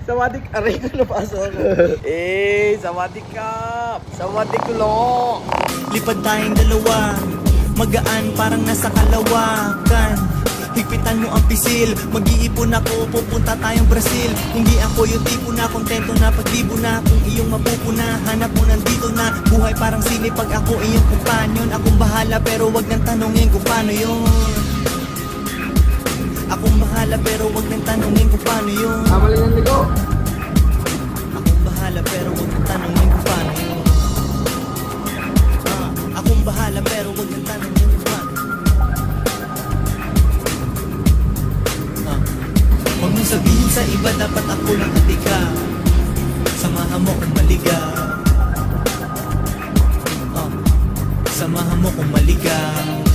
Sawadik, aray ko napasok ako. Sawadik ka. Sawadik lo. Lipad tayong dalawa, magaan parang nasa kalawakan. Higpitan mo ang pisil, mag-iipon ako, pupunta tayong Brazil. Hindi ako yung tipo na kontento na paglibo na. Kung iyong mapupuna, hanap mo nandito na. Buhay parang sili pag ako iyong kumpanyon. Akong bahala pero wag nang tanongin kung paano yun. Akong bahala pero wag nang tanongin kung paano yun. Kamali ng ligo. Akong bahala pero wag nang tanongin kung paano yun. Akong bahala pero wag nang tanongin kung paano. Huwag mong sabihin sa iba, dapat ako lang atika. Samahan mo kung maligaw. Samahan mo kung maligaw.